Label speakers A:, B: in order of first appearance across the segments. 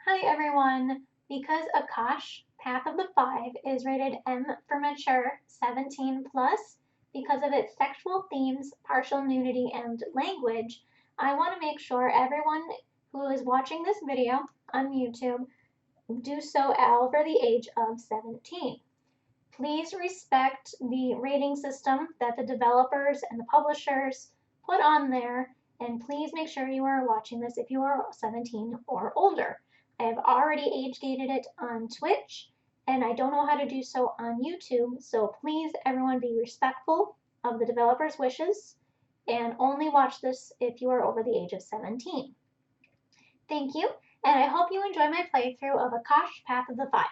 A: Hi everyone! Because Akash, Path of the Five, is rated M for mature 17 plus because of its sexual themes, partial nudity, and language, I want to make sure everyone who is watching this video on YouTube do so over the age of 17. Please respect the rating system that the developers and the publishers put on there, and please make sure you are watching this if you are 17 or older. I have already age gated it on Twitch, and I don't know how to do so on YouTube, so please everyone be respectful of the developers' wishes and only watch this if you are over the age of 17. Thank you, and I hope you enjoy my playthrough of Akash Path of the Five.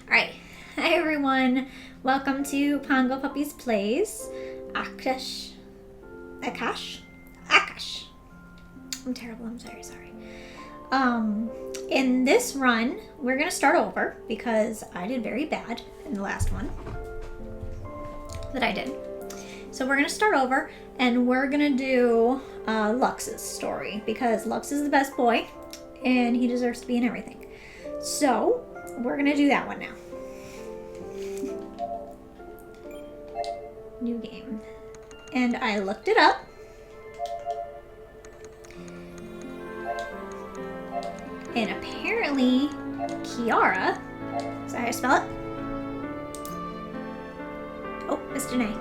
B: Alright, hi everyone, welcome to Pongo Puppies Plays. Akash. I'm terrible, I'm very sorry. In this run, we're gonna start over because I did very bad in the last one that I did. So we're gonna start over and we're gonna do Lux's story because Lux is the best boy and he deserves to be in everything. So we're gonna do that one now. New game. And I looked it up. And apparently, Kiara, is that how you spell it? Oh, Miss Janae.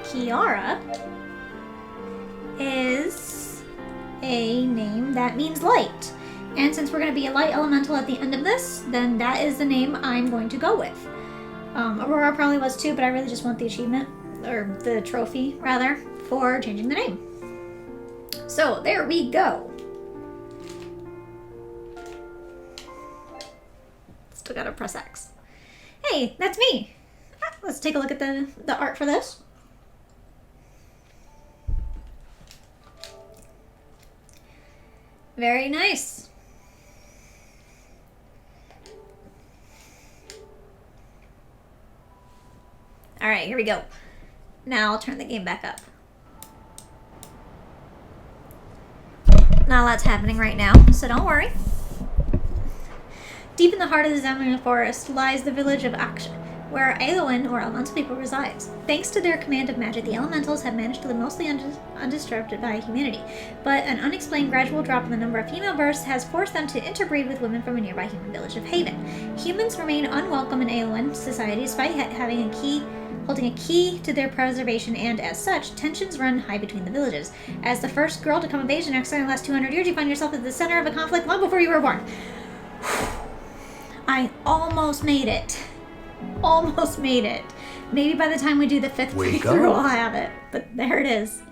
B: Kiara is a name that means light. And since we're going to be a light elemental at the end of this, then that is the name I'm going to go with. Aurora probably was too, but I really just want the achievement, or the trophy, rather, for changing the name. So, there we go. Still gotta press X. Hey, that's me! Let's take a look at the art for this. Very nice. Alright, here we go. Now I'll turn the game back up. Not a lot's happening right now, so don't worry. Deep in the heart of the Zamlin forest lies the village of Akash, where Aowen, or elemental people, resides. Thanks to their command of magic, the elementals have managed to live mostly undisturbed by humanity, but an unexplained gradual drop in the number of female births has forced them to interbreed with women from a nearby human village of Haven. Humans remain unwelcome in Aowen society despite holding a key to their preservation, and as such, tensions run high between the villages. As the first girl to come of age in the last 200 years, you find yourself at the center of a conflict long before you were born. I almost made it. Almost made it. Maybe by the time we do the 5th playthrough, I'll have it. But there it is.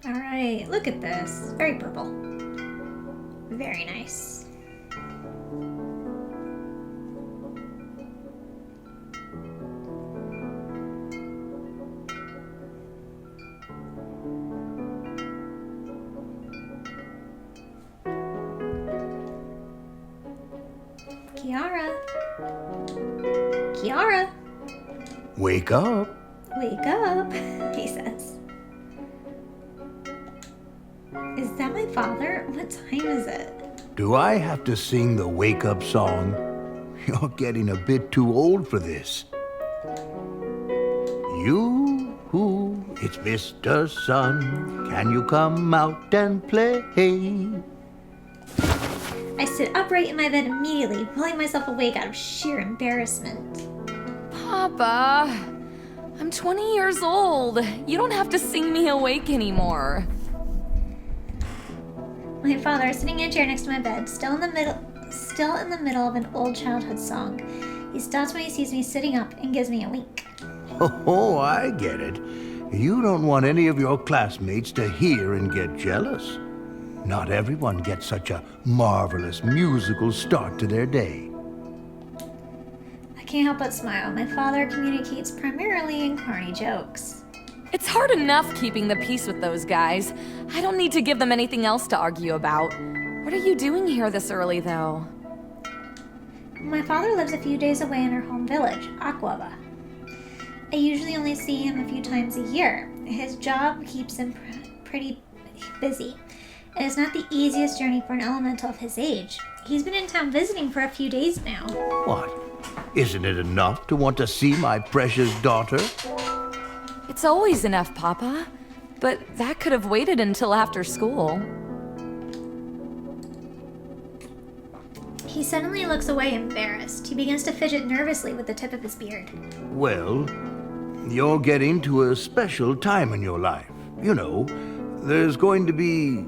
B: Alright, look at this. Very purple. Very nice. Kiara!
C: Wake up!
B: Wake up, he says. Is that my father? What time is it?
C: Do I have to sing the wake-up song? You're getting a bit too old for this. It's Mr. Sun. Can you come out and play?
B: I sit upright in my bed immediately, pulling myself awake out of sheer embarrassment.
D: Papa, I'm 20 years old. You don't have to sing me awake anymore.
B: My father is sitting in a chair next to my bed, still in the middle of an old childhood song. He stops when he sees me sitting up and gives me a wink.
C: Oh, I get it. You don't want any of your classmates to hear and get jealous. Not everyone gets such a marvelous musical start to their day.
B: I can't help but smile. My father communicates primarily in corny jokes.
D: It's hard enough keeping the peace with those guys. I don't need to give them anything else to argue about. What are you doing here this early, though?
B: My father lives a few days away in our home village, Aquaba. I usually only see him a few times a year. His job keeps him pretty busy, and it's not the easiest journey for an elemental of his age. He's been in town visiting for a few days now.
C: What? Isn't it enough to want to see my precious daughter?
D: It's always enough, Papa. But that could have waited until after school.
B: He suddenly looks away, embarrassed. He begins to fidget nervously with the tip of his beard.
C: Well, you're getting to a special time in your life. You know, there's going to be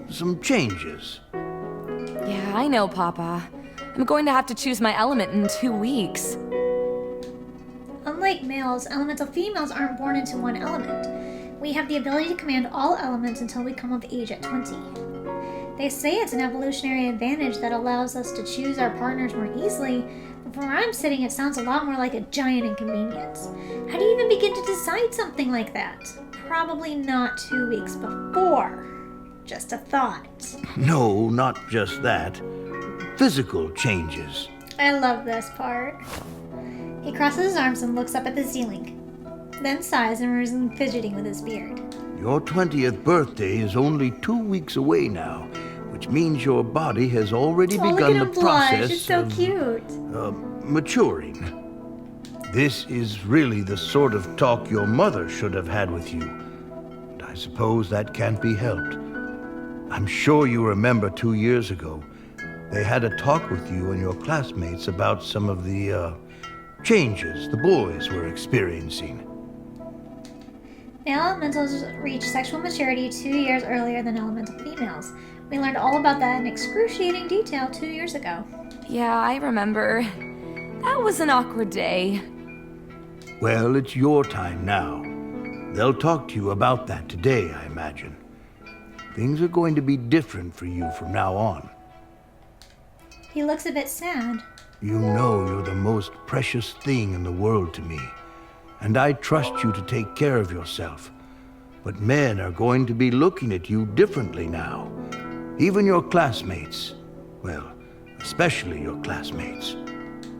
C: some changes.
D: Yeah, I know, Papa. I'm going to have to choose my element in 2 weeks.
B: Unlike males, elemental females aren't born into one element. We have the ability to command all elements until we come of age at 20. They say it's an evolutionary advantage that allows us to choose our partners more easily, but from where I'm sitting, it sounds a lot more like a giant inconvenience. How do you even begin to decide something like that? Probably not 2 weeks before. Just a thought.
C: No, not just that. Physical changes.
B: I love this part. He crosses his arms and looks up at the ceiling, then sighs and resumes fidgeting with his beard.
C: Your 20th birthday is only 2 weeks away now, which means your body has already begun the process
B: It's so cute.
C: maturing. This is really the sort of talk your mother should have had with you. And I suppose that can't be helped. I'm sure you remember 2 years ago, they had a talk with you and your classmates about some of the changes the boys were experiencing.
B: Male elementals reach sexual maturity 2 years earlier than elemental females. We learned all about that in excruciating detail 2 years ago.
D: Yeah, I remember. That was an awkward day.
C: Well, it's your time now. They'll talk to you about that today, I imagine. Things are going to be different for you from now on.
B: He looks a bit sad.
C: You know you're the most precious thing in the world to me, and I trust you to take care of yourself. But men are going to be looking at you differently now. Even your classmates. Well, especially your classmates.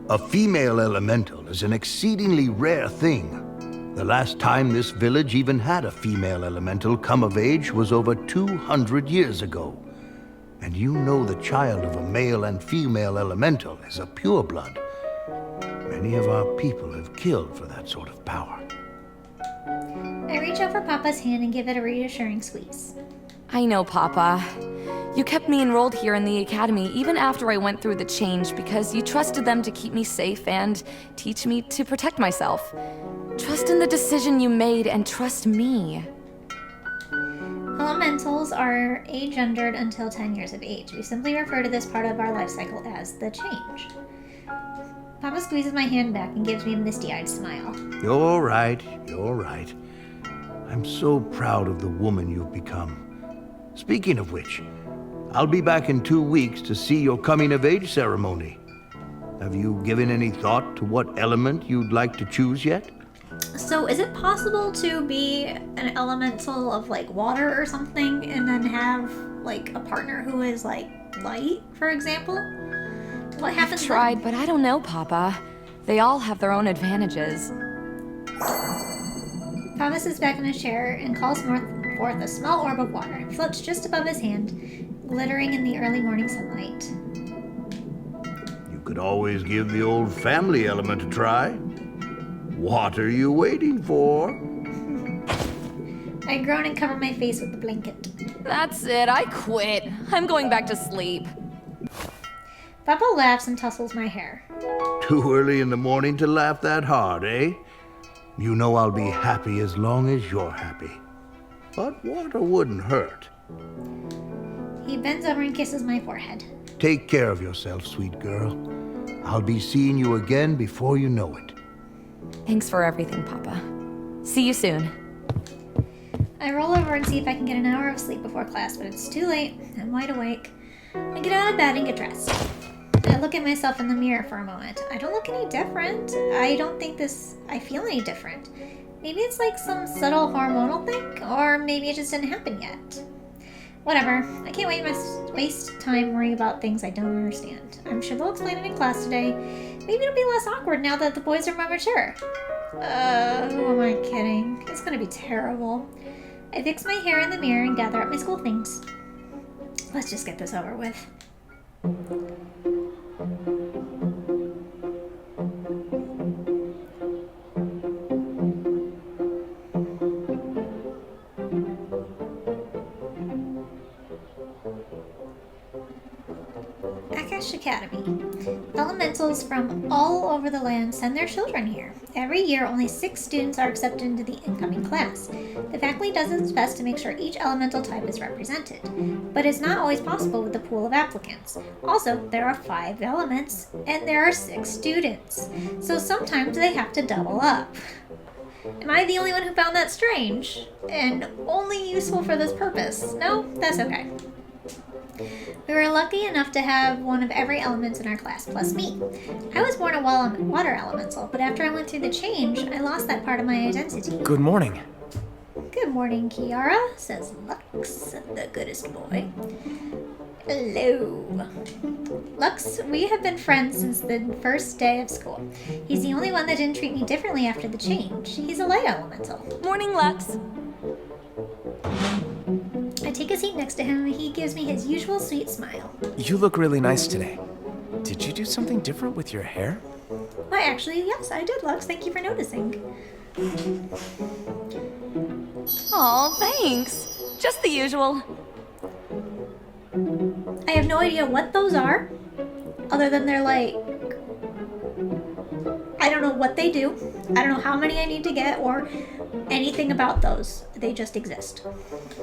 C: A female elemental is an exceedingly rare thing. The last time this village even had a female elemental come of age was over 200 years ago. And you know the child of a male and female elemental is a pureblood. Many of our people have killed for that sort of power.
B: I reach out for Papa's hand and give it a reassuring squeeze.
D: I know, Papa. You kept me enrolled here in the academy even after I went through the change because you trusted them to keep me safe and teach me to protect myself. Trust in the decision you made and trust me.
B: Elementals are agendered until 10 years of age. We simply refer to this part of our life cycle as the change. Papa squeezes my hand back and gives me a misty-eyed smile.
C: You're right, you're right. I'm so proud of the woman you've become. Speaking of which, I'll be back in 2 weeks to see your coming-of-age ceremony. Have you given any thought to what element you'd like to choose yet?
B: So is it possible to be an elemental of like water or something and then have like a partner who is like light, for example? What happens?
D: I've tried, but I don't know, Papa. They all have their own advantages.
B: Papa sits back in his chair and calls forth a small orb of water. It floats just above his hand, glittering in the early morning sunlight.
C: You could always give the old family element a try. What are you waiting for?
B: I groan and cover my face with the blanket.
D: That's it, I quit. I'm going back to sleep.
B: Papa laughs and tussles my hair.
C: Too early in the morning to laugh that hard, eh? You know I'll be happy as long as you're happy. But water wouldn't hurt.
B: He bends over and kisses my forehead.
C: Take care of yourself, sweet girl. I'll be seeing you again before you know it.
D: Thanks for everything, Papa. See you soon.
B: I roll over and see if I can get an hour of sleep before class, but it's too late. I'm wide awake. I get out of bed and get dressed. I look at myself in the mirror for a moment. I don't look any different. I feel any different. Maybe it's like some subtle hormonal thing, or maybe it just didn't happen yet. Whatever. I can't waste time worrying about things I don't understand. I'm sure they'll explain it in class today. Maybe it'll be less awkward now that the boys are more mature. Who am I kidding? It's gonna be terrible. I fix my hair in the mirror and gather up my school things. Let's just get this over with. Akash Academy. Elementals from all over the land send their children here. Every year, only 6 students are accepted into the incoming class. The faculty does its best to make sure each elemental type is represented, but it's not always possible with the pool of applicants. Also, there are 5 elements, and there are 6 students, so sometimes they have to double up. Am I the only one who found that strange? And only useful for this purpose? No? That's okay. We were lucky enough to have one of every element in our class, plus me. I was born a water elemental, but after I went through the change, I lost that part of my identity.
E: Good morning.
B: Good morning, Kiara, says Lux, the goodest boy. Hello. Lux, we have been friends since the first day of school. He's the only one that didn't treat me differently after the change. He's a light elemental.
D: Morning, Lux.
B: I take a seat next to him and he gives me his usual sweet smile.
E: You look really nice today. Did you do something different with your hair?
B: Why, actually, yes, I did, Lux. Thank you for noticing.
D: Aw, thanks. Just the usual.
B: I have no idea what those are, other than they're like... I don't know what they do. I don't know how many I need to get or anything about those. They just exist.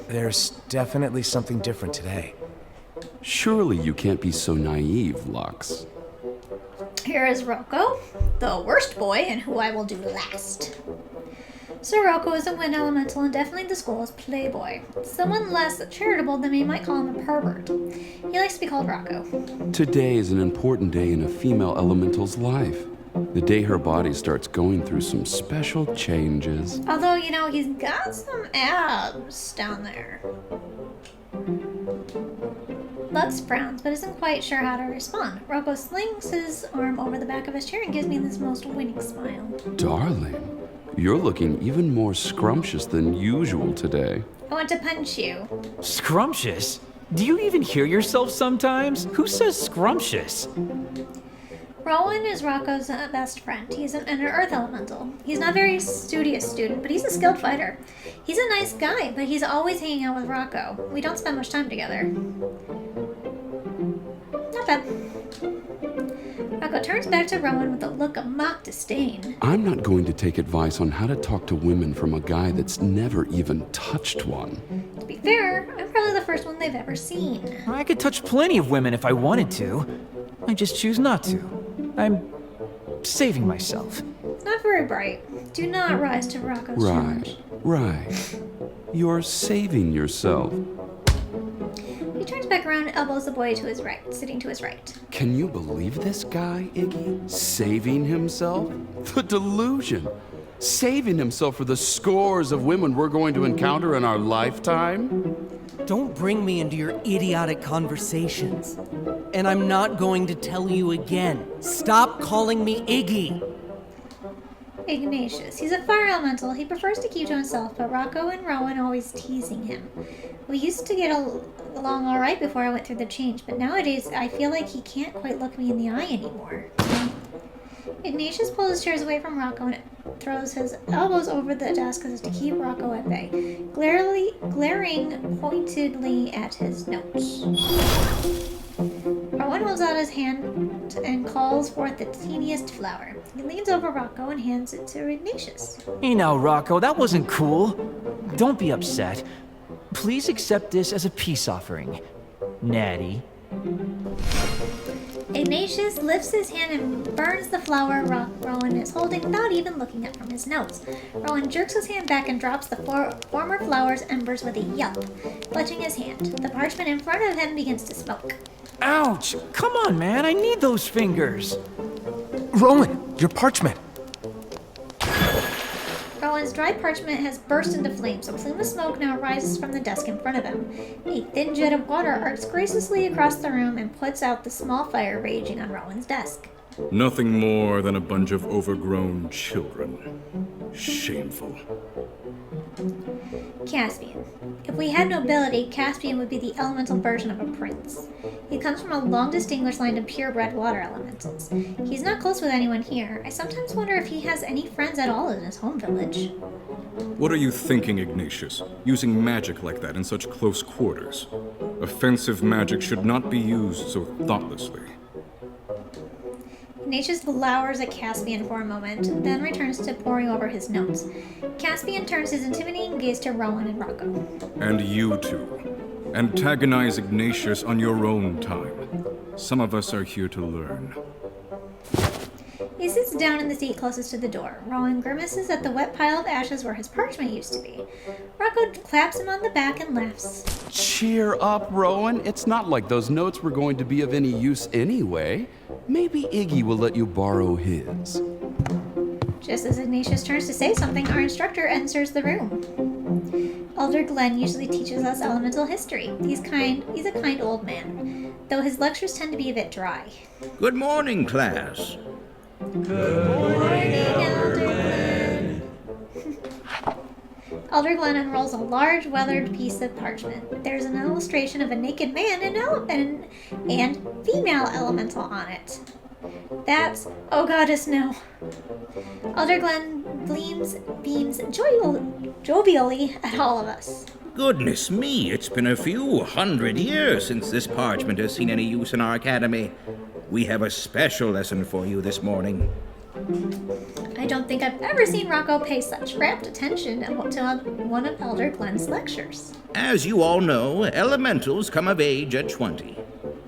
E: There's definitely something different today.
F: Surely you can't be so naive, Lux.
B: Here is Rocco, the worst boy and who I will do last. Sir Rocco is a wind elemental and definitely the school's playboy. Someone less charitable than me might call him a pervert. He likes to be called Rocco.
F: Today is an important day in a female elemental's life. The day her body starts going through some special changes.
B: Although, you know, he's got some abs down there. Lux frowns, but isn't quite sure how to respond. Rocco slings his arm over the back of his chair and gives me this most winning smile.
F: Darling, you're looking even more scrumptious than usual today.
B: I want to punch you.
G: Scrumptious? Do you even hear yourself sometimes? Who says scrumptious?
B: Rowan is Rocco's best friend. He's an earth elemental. He's not a very studious student, but he's a skilled fighter. He's a nice guy, but he's always hanging out with Rocco. We don't spend much time together. Not bad. Rocco turns back to Rowan with a look of mock disdain.
F: I'm not going to take advice on how to talk to women from a guy that's never even touched one.
B: To be fair, I'm probably the first one they've ever seen.
G: I could touch plenty of women if I wanted to. I just choose not to. I'm saving myself.
B: It's not very bright. Do not rise to Rocco's challenge.
F: Right. You're saving yourself.
B: He turns back around and elbows the boy to his right, sitting to his right.
F: Can you believe this guy, Iggy? Saving himself? The delusion. Saving himself for the scores of women we're going to encounter in our lifetime?
H: Don't bring me into your idiotic conversations. And I'm not going to tell you again. Stop calling me Iggy.
B: Ignatius. He's a fire elemental. He prefers to keep to himself, but Rocco and Rowan always teasing him. We used to get along all right before I went through the change, but nowadays I feel like he can't quite look me in the eye anymore. Ignatius pulls his chairs away from Rocco and throws his elbows over the desk as to keep Rocco at bay, glaring pointedly at his notes. Rowan holds out his hand and calls forth the teeniest flower. He leans over Rocco and hands it to Ignatius.
G: Hey now, Rocco, that wasn't cool. Don't be upset. Please accept this as a peace offering. Natty.
B: Ignatius lifts his hand and burns the flower Rowan is holding without even looking up from his nose. Rowan jerks his hand back and drops the former flower's embers with a yelp, clutching his hand. The parchment in front of him begins to smoke.
G: Ouch! Come on, man, I need those fingers.
E: Rowan, your parchment.
B: Rowan Rowan's dry parchment has burst into flames. A plume of smoke now rises from the desk in front of him. A thin jet of water arcs graciously across the room and puts out the small fire raging on Rowan's desk.
I: Nothing more than a bunch of overgrown children. Shameful.
B: Caspian. If we had nobility, Caspian would be the elemental version of a prince. He comes from a long distinguished line of purebred water elementals. He's not close with anyone here. I sometimes wonder if he has any friends at all in his home village.
I: What are you thinking, Ignatius? Using magic like that in such close quarters? Offensive magic should not be used so thoughtlessly.
B: Ignatius glowers at Caspian for a moment, then returns to poring over his notes. Caspian turns his intimidating gaze to Rowan and Rocco.
I: And you two. Antagonize Ignatius on your own time. Some of us are here to learn.
B: He sits down in the seat closest to the door. Rowan grimaces at the wet pile of ashes where his parchment used to be. Rocco claps him on the back and laughs.
F: Cheer up, Rowan. It's not like those notes were going to be of any use anyway. Maybe Iggy will let you borrow his.
B: Just as Ignatius turns to say something, our instructor enters the room. Elder Glenn usually teaches us elemental history. He's a kind old man, though his lectures tend to be a bit dry.
J: Good morning, class.
B: Morning, Elder Glenn. Elder Glenn unrolls a large weathered piece of parchment. There's an illustration of a naked man and female elemental on it. That's... oh goddess, no. Elder Glenn beams jovially at all of us.
J: Goodness me, it's been a few hundred years since this parchment has seen any use in our academy. We have a special lesson for you this morning.
B: I don't think I've ever seen Rocco pay such rapt attention to one of Elder Glenn's lectures.
J: As you all know, elementals come of age at 20.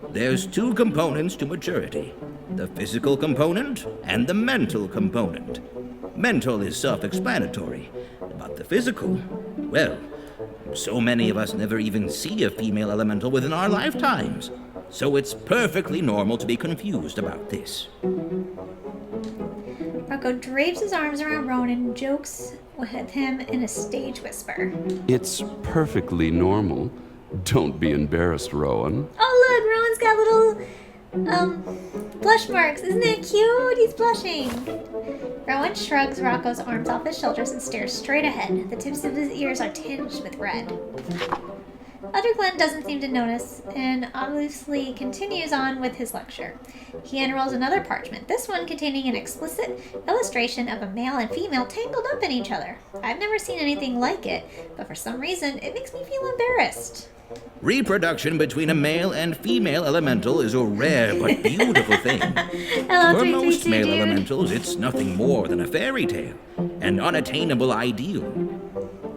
J: There's two components to maturity: the physical component and the mental component. Mental is self-explanatory, but the physical, well, so many of us never even see a female elemental within our lifetimes. So it's perfectly normal to be confused about this.
B: Rocco drapes his arms around Rowan and jokes with him in a stage whisper.
F: It's perfectly normal. Don't be embarrassed, Rowan.
B: Oh, look, Rowan's got little, blush marks. Isn't that cute? He's blushing. Rowan shrugs Rocco's arms off his shoulders and stares straight ahead. The tips of his ears are tinged with red. Elder Glenn doesn't seem to notice and obviously continues on with his lecture. He unrolls another parchment, this one containing an explicit illustration of a male and female tangled up in each other. I've never seen anything like it, but for some reason it makes me feel embarrassed.
J: Reproduction between a male and female elemental is a rare but beautiful thing.
B: Hello,
J: For most
B: 332
J: male
B: dude.
J: elementals, it's nothing more than a fairy tale, an unattainable ideal.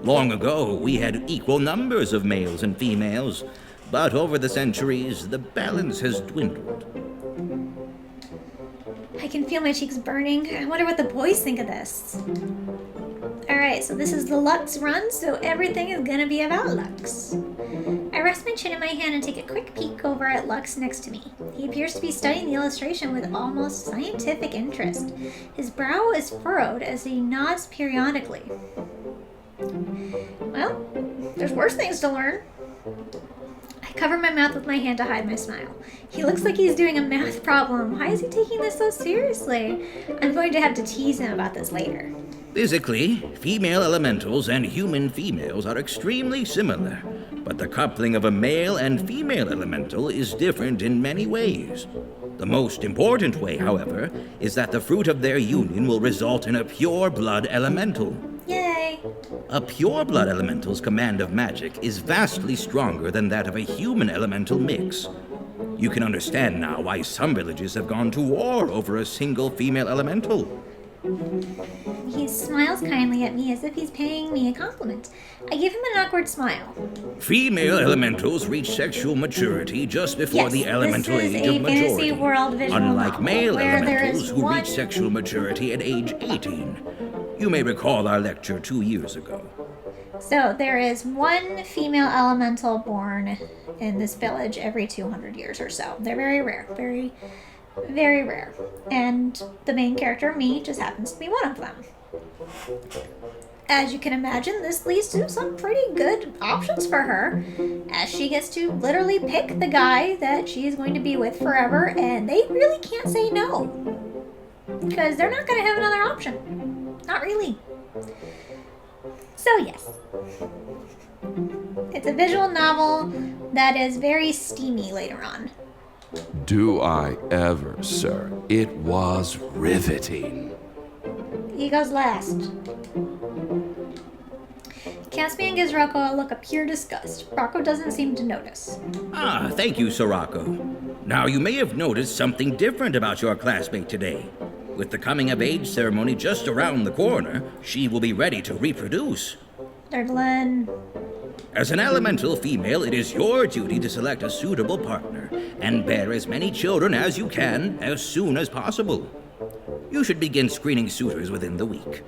J: Long ago, we had equal numbers of males and females, but over the centuries, the balance has dwindled.
B: I can feel my cheeks burning. I wonder what the boys think of this. Alright, so this is the Lux run, so everything is gonna be about Lux. I rest my chin in my hand and take a quick peek over at Lux next to me. He appears to be studying the illustration with almost scientific interest. His brow is furrowed as he nods periodically. Well, there's worse things to learn. I cover my mouth with my hand to hide my smile. He looks like he's doing a math problem. Why is he taking this so seriously? I'm going to have to tease him about this later.
J: Physically, female elementals and human females are extremely similar, but the coupling of a male and female elemental is different in many ways. The most important way, however, is that the fruit of their union will result in a pure blood elemental.
B: Yay!
J: A pure blood elemental's command of magic is vastly stronger than that of a human elemental mix. You can understand now why some villages have gone to war over a single female elemental.
B: He smiles kindly at me as if he's paying me a compliment. I give him an awkward smile.
J: Female elementals reach sexual maturity just before the elemental
B: this is
J: age
B: a
J: of majority,
B: fantasy world visual
J: unlike
B: novel
J: male
B: where there
J: elementals
B: is
J: who
B: one-
J: reach sexual maturity at age 18. You may recall our lecture 2 years ago.
B: So there is one female elemental born in this village every 200 years or so. They're very rare, very, very rare. And the main character, me, just happens to be one of them. As you can imagine, this leads to some pretty good options for her, as she gets to literally pick the guy that she is going to be with forever, and they really can't say no. Because they're not going to have another option. Not really. So yes. It's a visual novel that is very steamy later on.
F: Do I ever, sir? It was riveting.
B: He goes last. Caspian gives Rocco a look of pure disgust. Rocco doesn't seem to notice.
J: Ah, thank you, Sirocco. Now, you may have noticed something different about your classmate today. With the coming-of-age ceremony just around the corner, she will be ready to reproduce.
B: Glenn.
J: As an elemental female, it is your duty to select a suitable partner and bear as many children as you can as soon as possible. You should begin screening suitors within the week.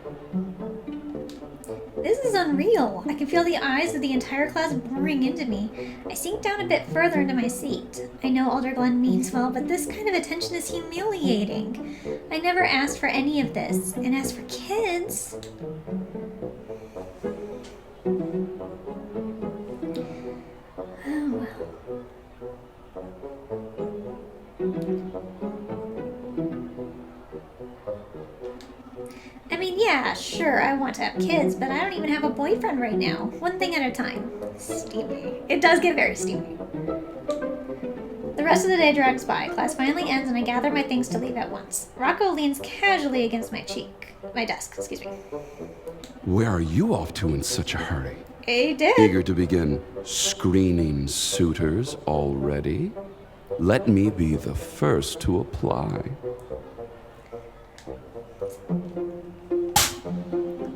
B: This is unreal. I can feel the eyes of the entire class boring into me. I sink down a bit further into my seat. I know Elder Glenn means well, but this kind of attention is humiliating. I never asked for any of this, and as for kids... Oh well. I mean, yeah, sure, I want to have kids, but I don't even have a boyfriend right now. One thing at a time. Steamy. It does get very steamy. The rest of the day drags by. Class finally ends, and I gather my things to leave at once. Rocco leans casually against my desk.
F: Where are you off to in such a hurry?
B: He did.
F: Eager to begin screening suitors already? Let me be the first to apply.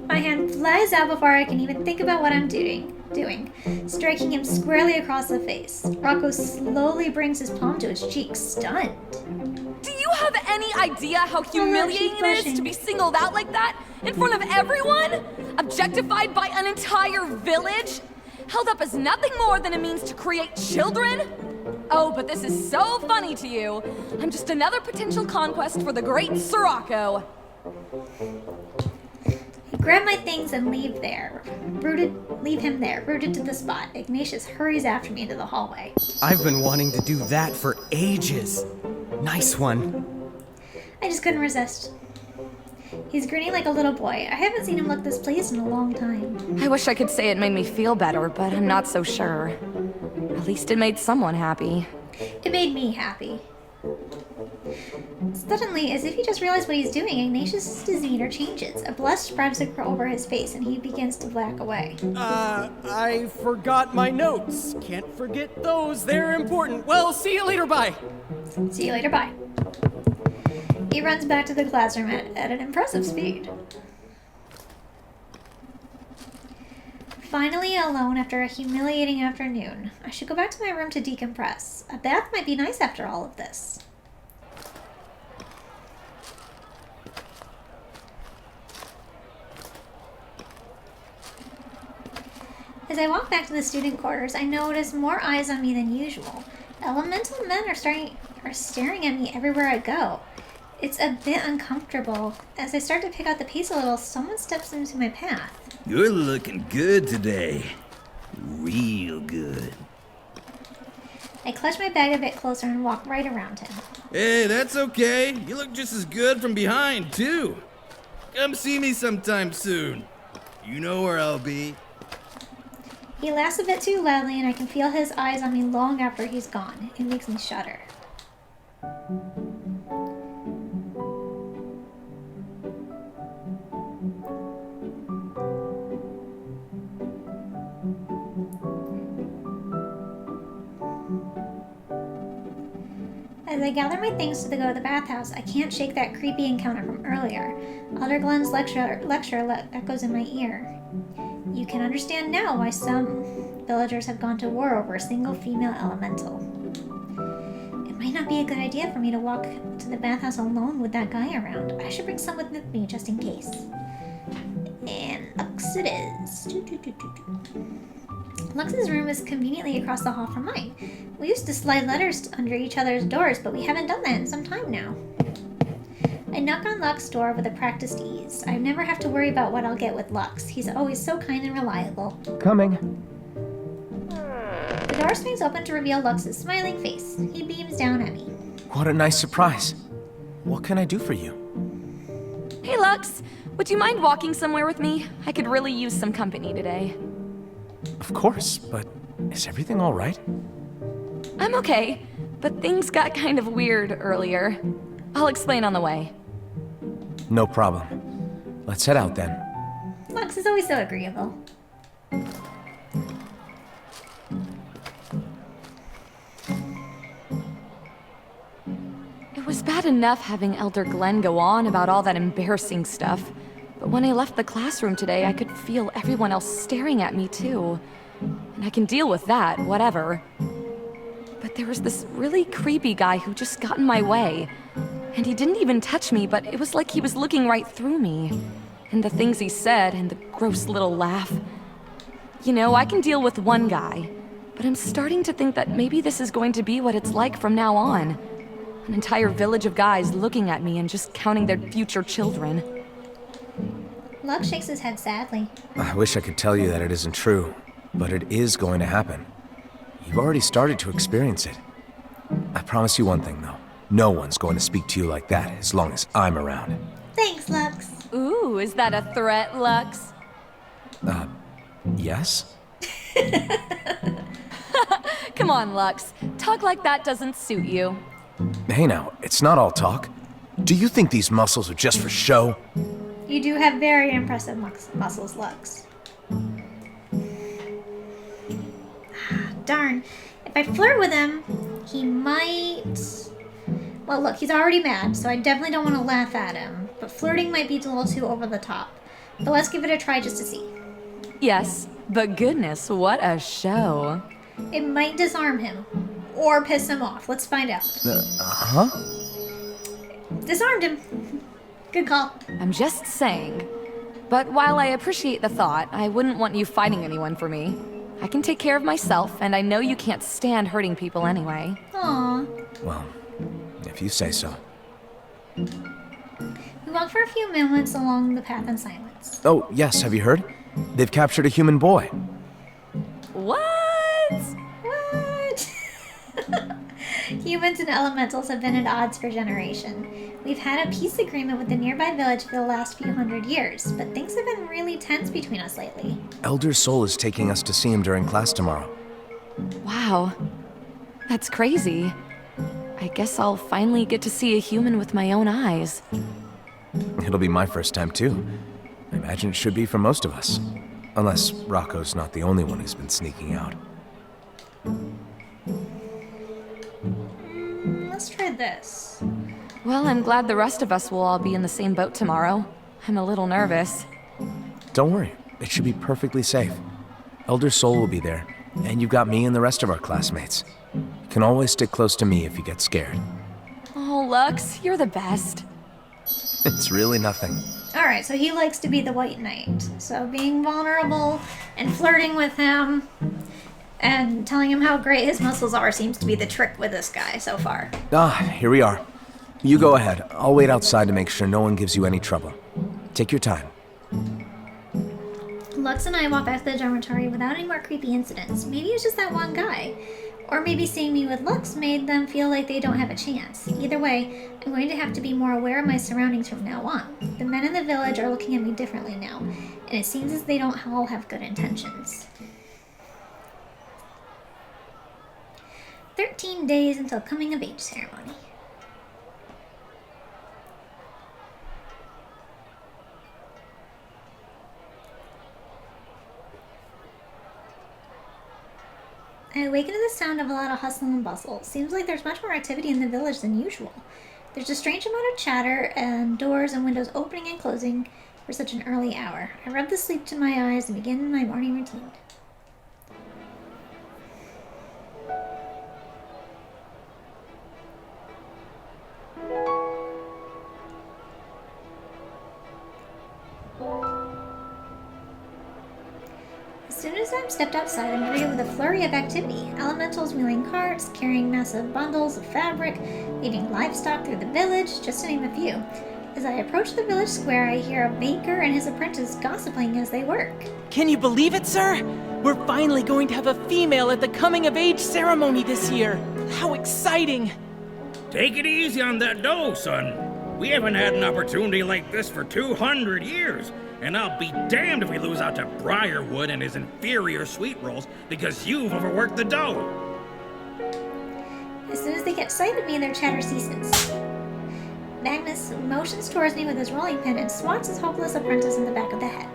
B: My hand flies out before I can even think about what I'm doing, striking him squarely across the face. Rocco slowly brings his palm to his cheek, stunned.
D: Do you have any idea how humiliating it is to be singled out like that in front of everyone? Objectified by an entire village? Held up as nothing more than a means to create children? Oh, but this is so funny to you. I'm just another potential conquest for the great Sirocco.
B: I grab my things and leave him there, rooted to the spot. Ignatius hurries after me into the hallway.
H: I've been wanting to do that for ages. Nice one.
B: I just couldn't resist. He's grinning like a little boy. I haven't seen him look this pleased in a long time.
D: I wish I could say it made me feel better, but I'm not so sure. At least it made someone happy.
B: It made me happy. Suddenly, as if he just realized what he's doing, Ignatius' demeanor changes. A blush spreads over his face, and he begins to back away.
H: I forgot my notes. Can't forget those. They're important. Well, see you later. Bye.
B: See you later. Bye. He runs back to the classroom at an impressive speed. Finally alone after a humiliating afternoon, I should go back to my room to decompress. A bath might be nice after all of this. As I walk back to the student quarters, I notice more eyes on me than usual. Elemental men are staring at me everywhere I go. It's a bit uncomfortable. As I start to pick out the pace a little, someone steps into my path.
J: You're looking good today. Real good.
B: I clutch my bag a bit closer and walk right around him.
K: Hey, that's okay. You look just as good from behind, too. Come see me sometime soon. You know where I'll be.
B: He laughs a bit too loudly, and I can feel his eyes on me long after he's gone. It makes me shudder. As I gather my things to go to the bathhouse, I can't shake that creepy encounter from earlier. Elder Glenn's lecture echoes in my ear. You can understand now why some villagers have gone to war over a single female elemental. It might not be a good idea for me to walk to the bathhouse alone with that guy around. I should bring someone with me just in case. And Lux it is. Lux's room is conveniently across the hall from mine. We used to slide letters under each other's doors, but we haven't done that in some time now. I knock on Lux's door with a practiced ease. I never have to worry about what I'll get with Lux. He's always so kind and reliable.
G: Coming.
B: The door swings open to reveal Lux's smiling face. He beams down at me.
E: What a nice surprise. What can I do for you?
D: Hey, Lux. Would you mind walking somewhere with me? I could really use some company today.
E: Of course, but is everything all right?
D: I'm okay, but things got kind of weird earlier. I'll explain on the way.
E: No problem. Let's head out then.
B: Lux is always so agreeable.
D: It was bad enough having Elder Glenn go on about all that embarrassing stuff, but when I left the classroom today, I could feel everyone else staring at me too. And I can deal with that, whatever. But there was this really creepy guy who just got in my way. And he didn't even touch me, but it was like he was looking right through me. And the things he said, and the gross little laugh. You know, I can deal with one guy, but I'm starting to think that maybe this is going to be what it's like from now on. An entire village of guys looking at me and just counting their future children.
B: Lux shakes his head sadly.
E: I wish I could tell you that it isn't true, but it is going to happen. You've already started to experience it. I promise you one thing, though. No one's going to speak to you like that as long as I'm around.
B: Thanks, Lux.
D: Ooh, is that a threat, Lux?
E: Yes?
D: Come on, Lux. Talk like that doesn't suit you.
E: Hey now, it's not all talk. Do you think these muscles are just for show?
B: You do have very impressive muscles, Lux. Darn. If I flirt with him, he might... Well, look, he's already mad, so I definitely don't want to laugh at him. But flirting might be a little too over the top. But let's give it a try just to see.
D: Yes, but goodness, what a show.
B: It might disarm him. Or piss him off. Let's find out.
E: Huh?
B: Disarmed him. Good call.
D: I'm just saying. But while I appreciate the thought, I wouldn't want you fighting anyone for me. I can take care of myself, and I know you can't stand hurting people anyway.
B: Aww.
E: Well, if you say so.
B: We walk for a few moments along the path in silence.
E: Oh, yes, have you heard? They've captured a human boy.
D: What?
B: What? Humans and elementals have been at odds for generations. We've had a peace agreement with the nearby village for the last few hundred years, but things have been really tense between us lately.
E: Elder Soul is taking us to see him during class tomorrow.
D: Wow. That's crazy. I guess I'll finally get to see a human with my own eyes.
E: It'll be my first time, too. I imagine it should be for most of us. Unless Rocco's not the only one who's been sneaking out.
B: Let's try this.
D: Well, I'm glad the rest of us will all be in the same boat tomorrow. I'm a little nervous.
E: Don't worry, it should be perfectly safe. Elder Soul will be there, and you've got me and the rest of our classmates. You can always stick close to me if you get scared.
D: Oh, Lux, you're the best.
E: It's really nothing.
B: Alright, so he likes to be the White Knight. So being vulnerable and flirting with him and telling him how great his muscles are seems to be the trick with this guy so far.
E: Here we are. You go ahead. I'll wait outside to make sure no one gives you any trouble. Take your time.
B: Lux and I walk back to the dormitory without any more creepy incidents. Maybe it's just that one guy. Or maybe seeing me with Lux made them feel like they don't have a chance. Either way, I'm going to have to be more aware of my surroundings from now on. The men in the village are looking at me differently now, and it seems as they don't all have good intentions. 13 days until coming of age ceremony. I awaken to the sound of a lot of hustle and bustle. Seems like there's much more activity in the village than usual. There's a strange amount of chatter and doors and windows opening and closing for such an early hour. I rub the sleep to my eyes and begin my morning routine. As soon as I'm stepped outside, I'm greeted with a flurry of activity. Elementals wheeling carts, carrying massive bundles of fabric, leading livestock through the village, just to name a few. As I approach the village square, I hear a baker and his apprentice gossiping as they work.
H: Can you believe it, sir? We're finally going to have a female at the coming-of-age ceremony this year. How exciting!
J: Take it easy on that dough, son. We haven't had an opportunity like this for 200 years. And I'll be damned if we lose out to Briarwood and his inferior sweet rolls because you've overworked the dough.
B: As soon as they get sight of me, their chatter ceases. Magnus motions towards me with his rolling pin and swats his hopeless apprentice in the back of the head.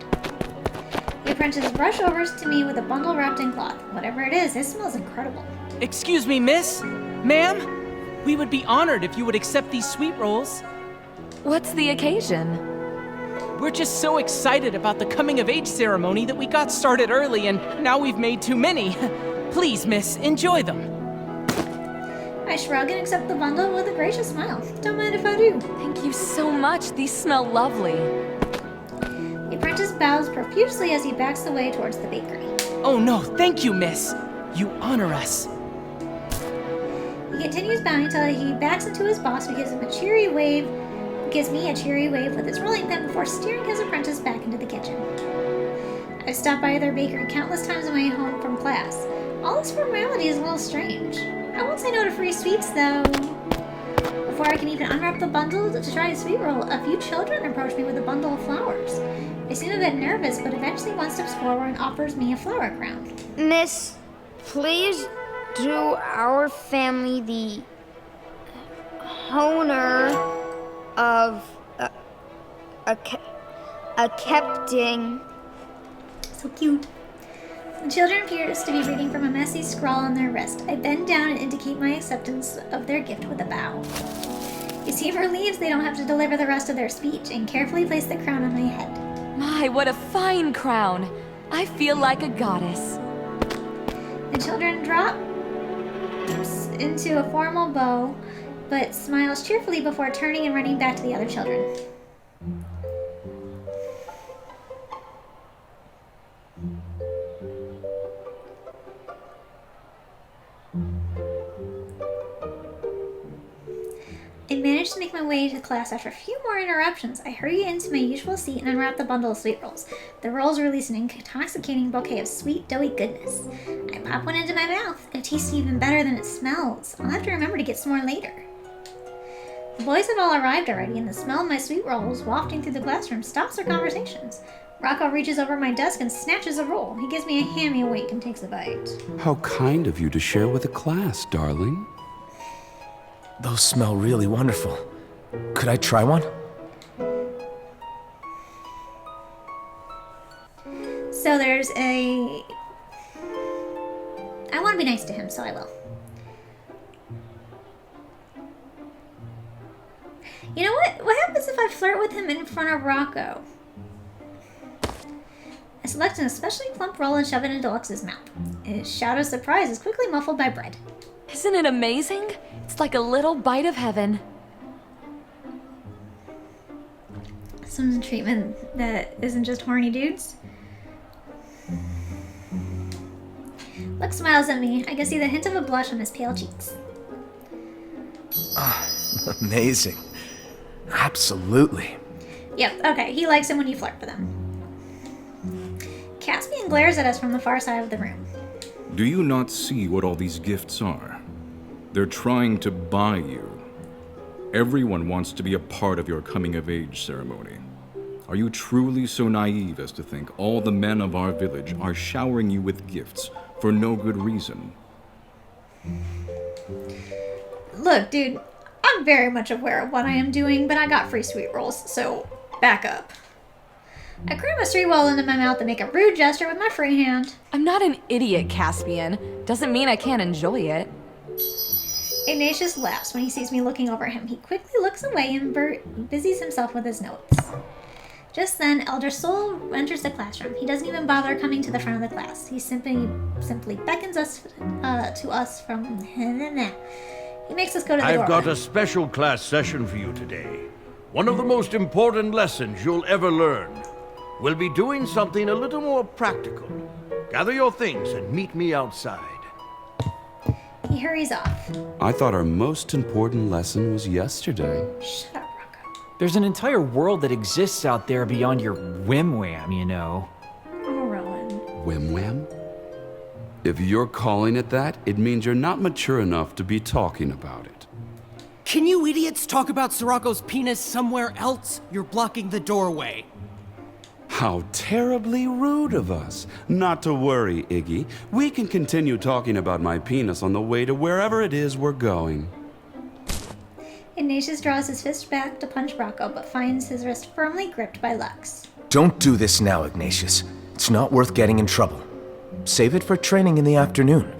B: The apprentice rushes over to me with a bundle wrapped in cloth. Whatever it smells incredible.
H: Excuse me, miss? Ma'am? We would be honored if you would accept these sweet rolls.
D: What's the occasion?
H: We're just so excited about the coming-of-age ceremony that we got started early and now we've made too many. Please, miss, enjoy them.
B: I shrug and accept the bundle with a gracious smile. Don't mind if I do.
D: Thank you so much. These smell lovely.
B: The apprentice bows profusely as he backs away towards the bakery.
H: Oh no, thank you, miss. You honor us.
B: He continues bowing until he backs into his boss, who gives me a cheery wave with his rolling pin before steering his apprentice back into the kitchen. I've stopped by their bakery countless times on my way home from class. All this formality is a little strange. I won't say no to free sweets, though. Before I can even unwrap the bundle to try a sweet roll, a few children approach me with a bundle of flowers. They seem a bit nervous, but eventually one steps forward and offers me a flower crown.
L: Miss, please do our family the honor of accepting.
B: So cute. The children appears to be reading from a messy scrawl on their wrist. I bend down and indicate my acceptance of their gift with a bow. They seem relieved they don't have to deliver the rest of their speech and carefully place the crown on my head.
D: My, what a fine crown. I feel like a goddess.
B: The children drop into a formal bow, but smiles cheerfully before turning and running back to the other children. I managed to make my way to class after a few more interruptions. I hurry into my usual seat and unwrap the bundle of sweet rolls. The rolls release an intoxicating bouquet of sweet, doughy goodness. I pop one into my mouth. It tastes even better than it smells. I'll have to remember to get some more later. The boys have all arrived already, and the smell of my sweet rolls wafting through the classroom stops their conversations. Rocco reaches over my desk and snatches a roll. He gives me a hammy wink and takes a bite.
F: How kind of you to share with the class, darling.
E: Those smell really wonderful. Could I try one?
B: So there's a... I want to be nice to him, so I will. You know what? What happens if I flirt with him in front of Rocco? I select an especially plump roll and shove it into Lux's mouth. His shout of surprise is quickly muffled by bread.
D: Isn't it amazing? It's like a little bite of heaven.
B: Some treatment that isn't just horny dudes. Lux smiles at me. I can see the hint of a blush on his pale cheeks.
E: Ah, amazing. Absolutely.
B: Yep, okay, he likes it when you flirt with him. Caspian glares at us from the far side of the room.
I: Do you not see what all these gifts are? They're trying to buy you. Everyone wants to be a part of your coming-of-age ceremony. Are you truly so naive as to think all the men of our village are showering you with gifts for no good reason?
B: Look, dude, I'm very much aware of what I am doing, but I got free sweet rolls, so back up. I cram a street roll into my mouth and make a rude gesture with my free hand.
D: I'm not an idiot, Caspian. Doesn't mean I can't enjoy it.
B: Ignatius laughs when he sees me looking over him. He quickly looks away and busies himself with his notes. Just then, Elder Sol enters the classroom. He doesn't even bother coming to the front of the class. He simply beckons us to us from... He makes us go to the door.
C: I've got a special class session for you today. One of the most important lessons you'll ever learn. We'll be doing something a little more practical. Gather your things and meet me outside.
B: He hurries off.
F: I thought our most important lesson was yesterday.
B: Shut up, Rocco.
G: There's an entire world that exists out there beyond your whim-wham, you know.
B: Oh, Rowan.
F: Whim-wham? If you're calling it that, it means you're not mature enough to be talking about it.
H: Can you idiots talk about Sirocco's penis somewhere else? You're blocking the doorway.
F: How terribly rude of us. Not to worry, Iggy. We can continue talking about my penis on the way to wherever it is we're going.
B: Ignatius draws his fist back to punch Rocco, but finds his wrist firmly gripped by Lux.
E: Don't do this now, Ignatius. It's not worth getting in trouble. Save it for training in the afternoon.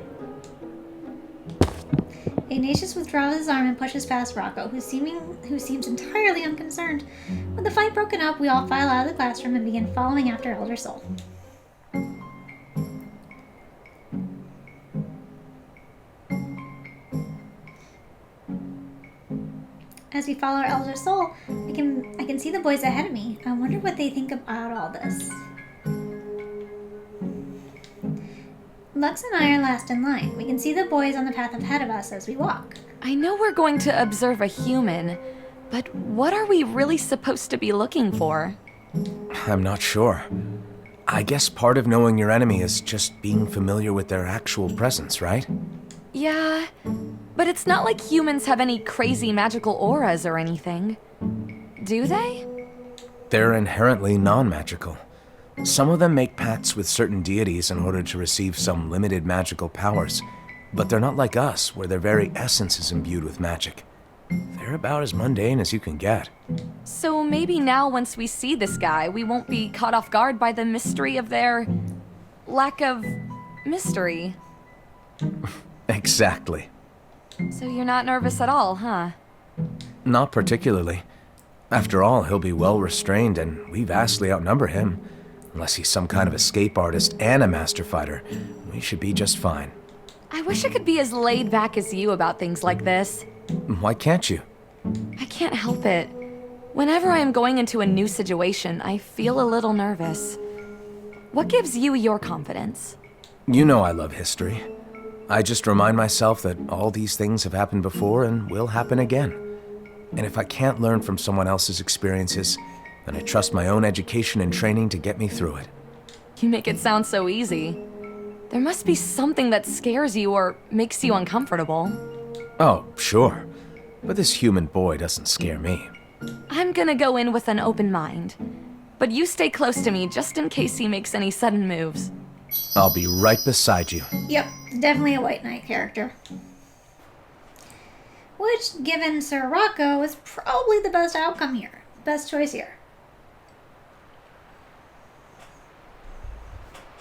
B: Ignatius withdraws his arm and pushes past Rocco, who seems entirely unconcerned. With the fight broken up, we all file out of the classroom and begin following after Elder Soul. As we follow Elder Soul, I can see the boys ahead of me. I wonder what they think about all this. Lux and I are last in line. We can see the boys on the path ahead of us as we walk.
D: I know we're going to observe a human, but what are we really supposed to be looking for?
E: I'm not sure. I guess part of knowing your enemy is just being familiar with their actual presence, right?
D: Yeah, but it's not like humans have any crazy magical auras or anything. Do they?
E: They're inherently non-magical. Some of them make pacts with certain deities in order to receive some limited magical powers, but they're not like us, where their very essence is imbued with magic. They're about as mundane as you can get.
D: So maybe now once we see this guy, we won't be caught off guard by the mystery of their... lack of... mystery.
E: Exactly.
D: So you're not nervous at all, huh?
E: Not particularly. After all, he'll be well restrained, and we vastly outnumber him. Unless he's some kind of escape artist and a master fighter, we should be just fine.
D: I wish I could be as laid back as you about things like this.
E: Why can't you?
D: I can't help it. Whenever I am going into a new situation, I feel a little nervous. What gives you your confidence?
E: You know I love history. I just remind myself that all these things have happened before and will happen again. And if I can't learn from someone else's experiences, then I trust my own education and training to get me through it.
D: You make it sound so easy. There must be something that scares you or makes you uncomfortable.
E: Oh, sure. But this human boy doesn't scare me.
D: I'm gonna go in with an open mind. But you stay close to me just in case he makes any sudden moves.
E: I'll be right beside you.
B: Yep, definitely a White Knight character. Which, given Sir Rocco, is probably the best outcome here. Best choice here.